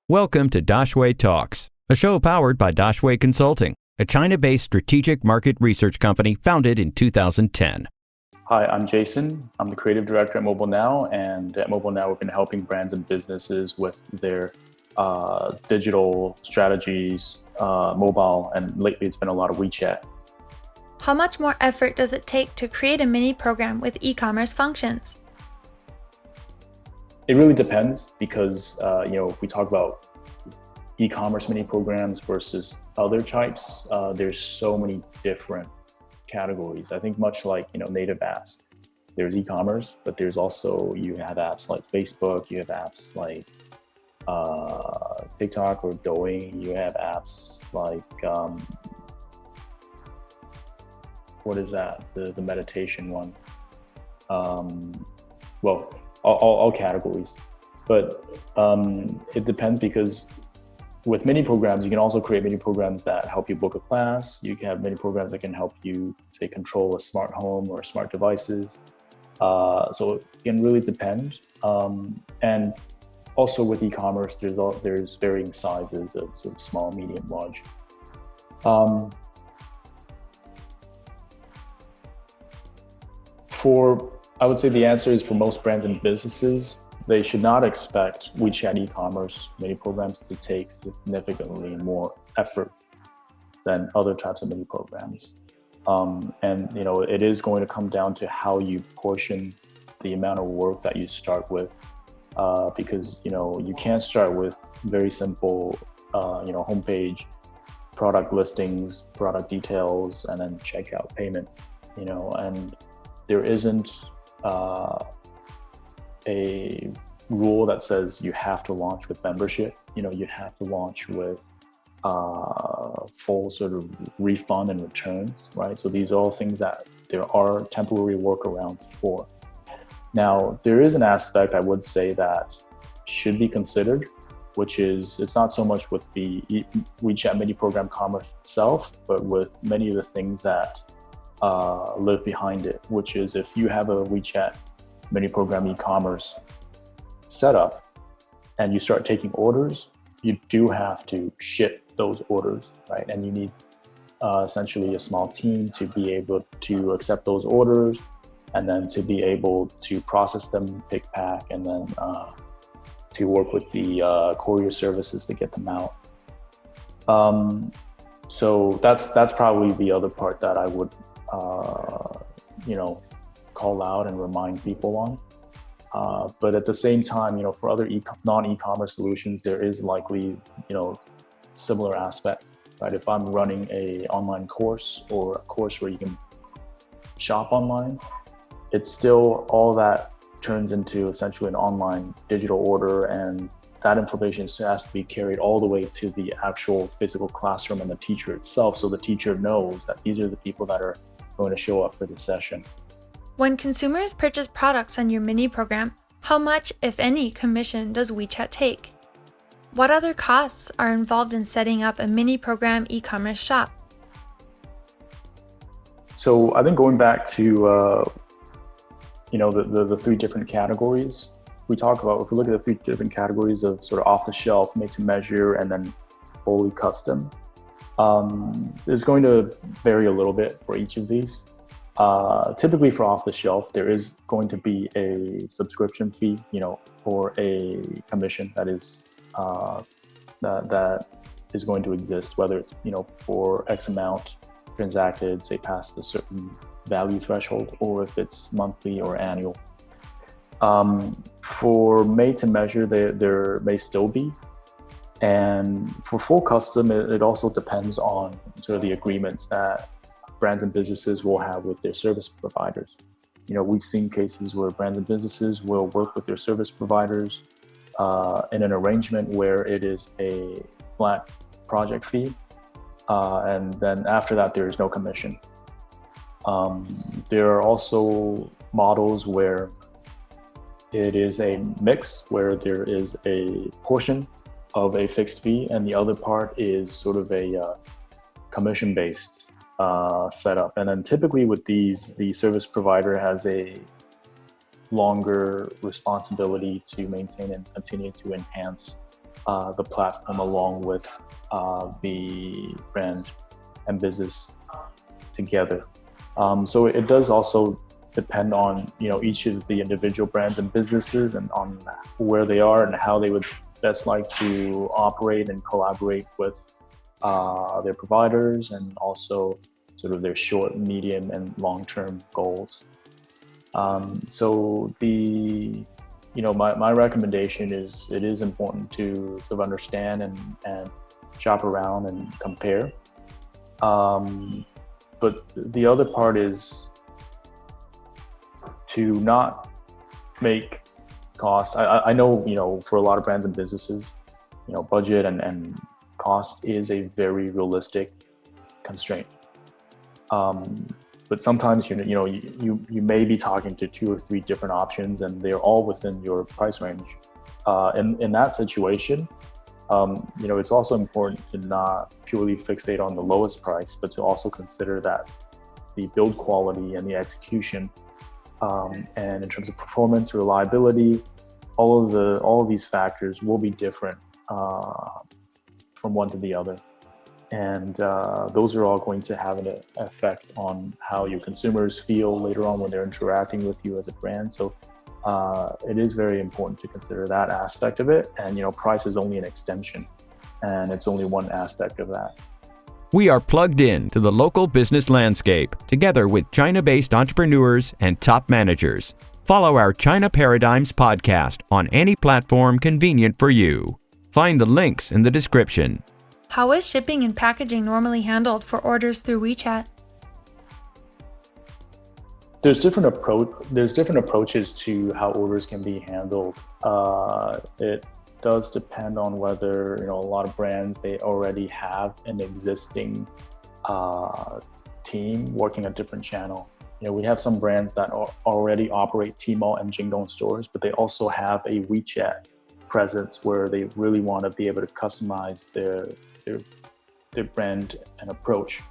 Welcome to Daxue Talks, a show powered by Daxue Consulting, a China-based strategic market research company founded in 2010. Hi, I'm Jason. I'm the creative director at Mobile Now, and at Mobile Now, we've been helping brands and businesses with their digital strategies, mobile, and lately it's been a lot of WeChat. How much more effort does it take to create a mini program with e-commerce functions? It really depends because, if we talk about e-commerce mini programs versus other types, there's so many different categories. I think much like, native apps, there's e-commerce, but there's also, you have apps like Facebook, you have apps like TikTok or Douyin, you have apps like, what is that? The meditation one. All categories, but it depends because with mini programs, you can also create mini programs that help you book a class. You can have mini programs that can help you, say, control a smart home or smart devices. So it can really depend. And also with e-commerce, there's varying sizes of sort of small, medium, large. I would say the answer is for most brands and businesses, they should not expect WeChat e-commerce mini programs to take significantly more effort than other types of mini programs. It is going to come down to how you portion the amount of work that you start with, because you can't start with very simple, homepage, product listings, product details, and then checkout payment. And there isn't a rule that says you have to launch with membership. You have to launch with full sort of refund and returns, right? So these are all things that there are temporary workarounds for. Now, there is an aspect I would say that should be considered, which is it's not so much with the WeChat mini program commerce itself, but with many of the things that live behind it, which is if you have a WeChat mini program e-commerce setup and you start taking orders, you do have to ship those orders, right? And you need essentially a small team to be able to accept those orders and then to be able to process them, pick, pack, and then to work with the courier services to get them out. So that's probably the other part that I would call out and remind people on. But at the same time, for other non-e-commerce solutions, there is likely, similar aspect, right? If I'm running a online course or a course where you can shop online, it's still all that turns into essentially an online digital order, and that information has to be carried all the way to the actual physical classroom and the teacher itself, so the teacher knows that these are the people that are going to show up for the session. When consumers purchase products on your mini program, how much, if any, commission does WeChat take? What other costs are involved in setting up a mini program e-commerce shop? So I think going back to the three different categories we talk about, if we look at the three different categories of sort of off-the-shelf, made to measure, and then fully custom, it's going to vary a little bit for each of these. Typically for off-the-shelf, there is going to be a subscription fee, or a commission that is that is going to exist, whether it's for X amount transacted, say past a certain value threshold, or if it's monthly or annual. For made to measure, there may still be. And for full custom, it also depends on sort of the agreements that brands and businesses will have with their service providers. We've seen cases where brands and businesses will work with their service providers in an arrangement where it is a flat project fee, and then after that, there is no commission. There are also models where it is a mix, where there is a portion of a fixed fee and the other part is sort of a commission-based setup. And then typically with these, the service provider has a longer responsibility to maintain and continue to enhance the platform along with the brand and business together. So it does also depend on each of the individual brands and businesses and on where they are and how they would best like to operate and collaborate with their providers, and also sort of their short, medium, and long-term goals. So my recommendation is it is important to sort of understand and shop around and compare. But the other part is to not make cost. I know, for a lot of brands and businesses, budget and cost is a very realistic constraint. But sometimes, you may be talking to 2 or 3 different options and they're all within your price range. In that situation, it's also important to not purely fixate on the lowest price, but to also consider that the build quality and the execution, and in terms of performance, reliability, all of these factors will be different from one to the other. And those are all going to have an effect on how your consumers feel later on when they're interacting with you as a brand. So it is very important to consider that aspect of it. And, price is only an extension, and it's only one aspect of that. We are plugged in to the local business landscape, together with China-based entrepreneurs and top managers. Follow our China Paradigms podcast on any platform convenient for you. Find the links in the description. How is shipping and packaging normally handled for orders through WeChat? There's different approaches to how orders can be handled. It does depend on whether a lot of brands, they already have an existing team working a different channel. We have some brands that already operate Tmall and Jingdong stores, but they also have a WeChat presence where they really want to be able to customize their brand and approach.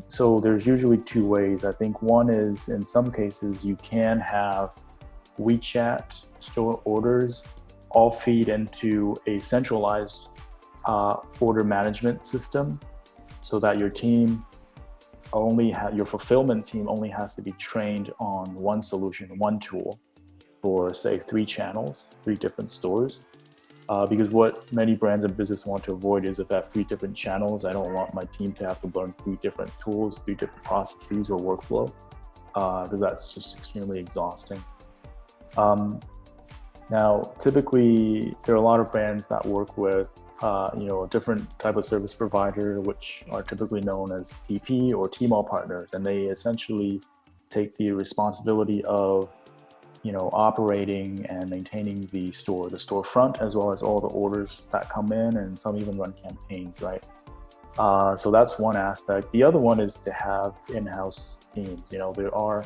So there's usually 2 ways. I think one is, in some cases, you can have WeChat store orders all feed into a centralized order management system, so that your fulfillment team only has to be trained on one solution, one tool for, say, 3 channels, 3 different stores. Because what many brands and business want to avoid is, if I have 3 different channels, I don't want my team to have to learn 3 different tools, 3 different processes or workflow, because that's just extremely exhausting. Now, typically, there are a lot of brands that work with a different type of service provider, which are typically known as TP or Tmall partners, and they essentially take the responsibility of operating and maintaining the storefront, as well as all the orders that come in, and some even run campaigns, right? So that's one aspect. The other one is to have in-house teams. There are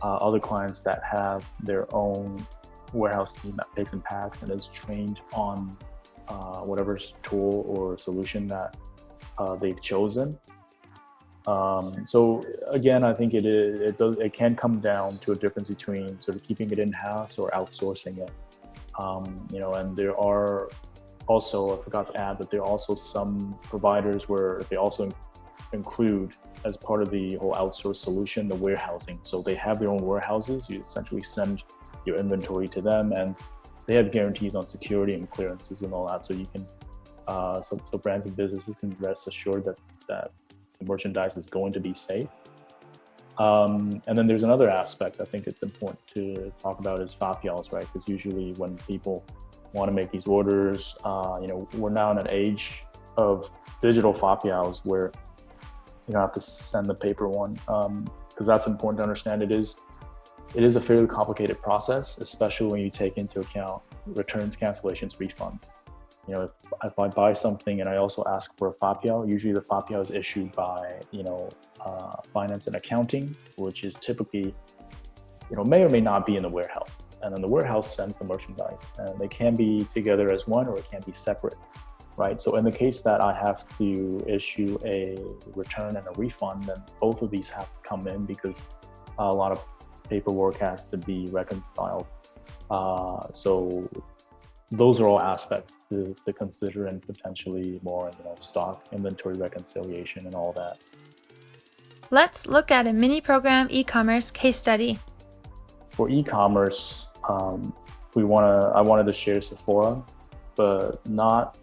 other clients that have their own warehouse team that picks and packs and is trained on whatever tool or solution that they've chosen. So again, I think it can come down to a difference between sort of keeping it in-house or outsourcing it. And there are also, I forgot to add that there are also some providers where they also include, as part of the whole outsource solution, the warehousing. So they have their own warehouses. You essentially send your inventory to them, and they have guarantees on security and clearances and all that. So you can, so brands and businesses can rest assured that the merchandise is going to be safe. And then there's another aspect I think it's important to talk about is fapiaos, right? Because usually when people want to make these orders, we're now in an age of digital fapiaos where you don't have to send the paper one, because that's important to understand. It is a fairly complicated process, especially when you take into account returns, cancellations, refunds. If I buy something and I also ask for a fapiao, usually the fapiao is issued by, finance and accounting, which is typically, may or may not be in the warehouse. And then the warehouse sends the merchandise, and they can be together as one, or it can be separate, right? So in the case that I have to issue a return and a refund, then both of these have to come in, because a lot of paperwork has to be reconciled. So those are all aspects to consider, and potentially more, stock inventory reconciliation and all that. Let's look at a mini program e-commerce case study. For e-commerce, I wanted to share Sephora, but not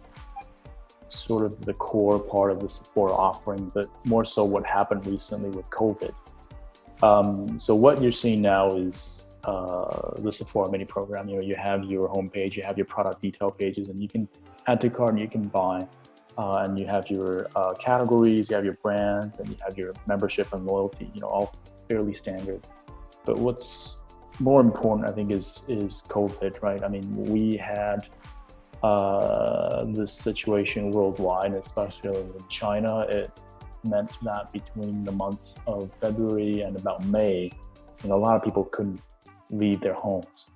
sort of the core part of the Sephora offering, but more so what happened recently with COVID. So what you're seeing now is the Sephora mini program. You have your homepage, you have your product detail pages, and you can add to cart and you can buy. And you have your categories, you have your brands, and you have your membership and loyalty, all fairly standard. But what's more important, I think, is COVID, right? I mean, we had this situation worldwide, especially in China. It meant that between the months of February and about May, a lot of people couldn't leave their homes.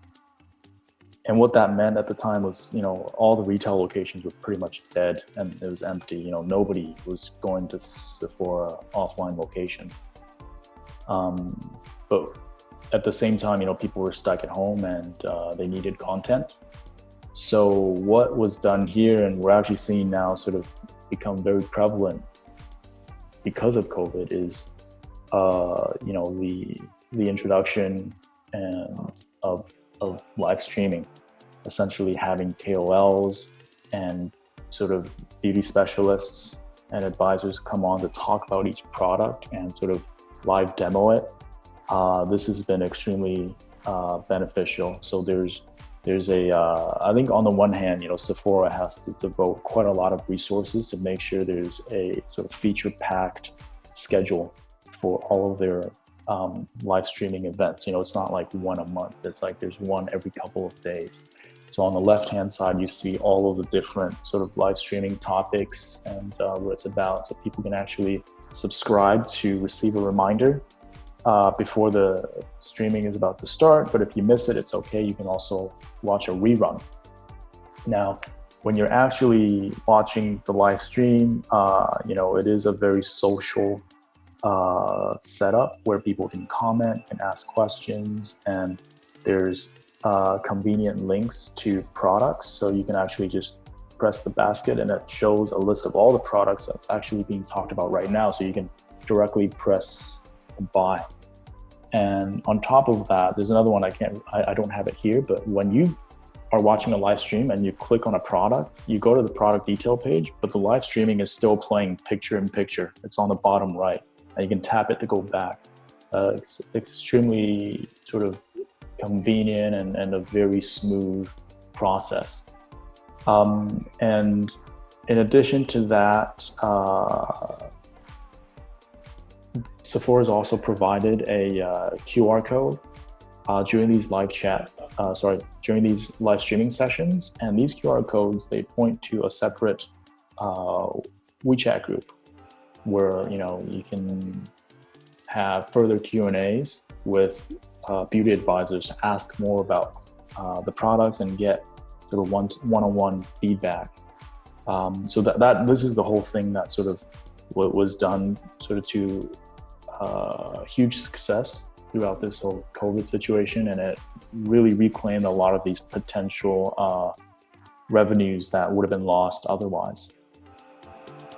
And what that meant at the time was, all the retail locations were pretty much dead and it was empty. Nobody was going to Sephora offline locations. But at the same time, people were stuck at home and they needed content. So what was done here, and we're actually seeing now sort of become very prevalent because of COVID, is the introduction and of live streaming, essentially having KOLs and sort of beauty specialists and advisors come on to talk about each product and sort of live demo it. This has been extremely beneficial. So there's I think on the one hand, Sephora has to devote quite a lot of resources to make sure there's a sort of feature-packed schedule for all of their live streaming events. It's not like one a month. It's like there's one every couple of days. So on the left-hand side, you see all of the different sort of live streaming topics and what it's about. So people can actually subscribe to receive a reminder before the streaming is about to start. But if you miss it, it's okay. You can also watch a rerun. Now, when you're actually watching the live stream, it is a very social setup where people can comment and ask questions, and there's convenient links to products. So you can actually just press the basket and it shows a list of all the products that's actually being talked about right now. So you can directly press buy. And on top of that, there's another one I don't have it here, but when you are watching a live stream and you click on a product, you go to the product detail page, but the live streaming is still playing picture in picture. It's on the bottom right, and you can tap it to go back. It's extremely sort of convenient and a very smooth process. And in addition to that, Sephora has also provided a QR code during these during these live streaming sessions. And these QR codes, they point to a separate WeChat group where you can have further Q&As with beauty advisors to ask more about the products and get sort of one-on-one feedback. So that this is the whole thing that sort of what was done sort of to huge success throughout this whole COVID situation, and it really reclaimed a lot of these potential revenues that would have been lost otherwise.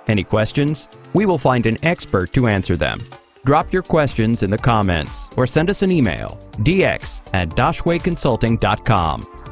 Any questions? We will find an expert to answer them. Drop your questions in the comments or send us an email, dx@daxueconsulting.com.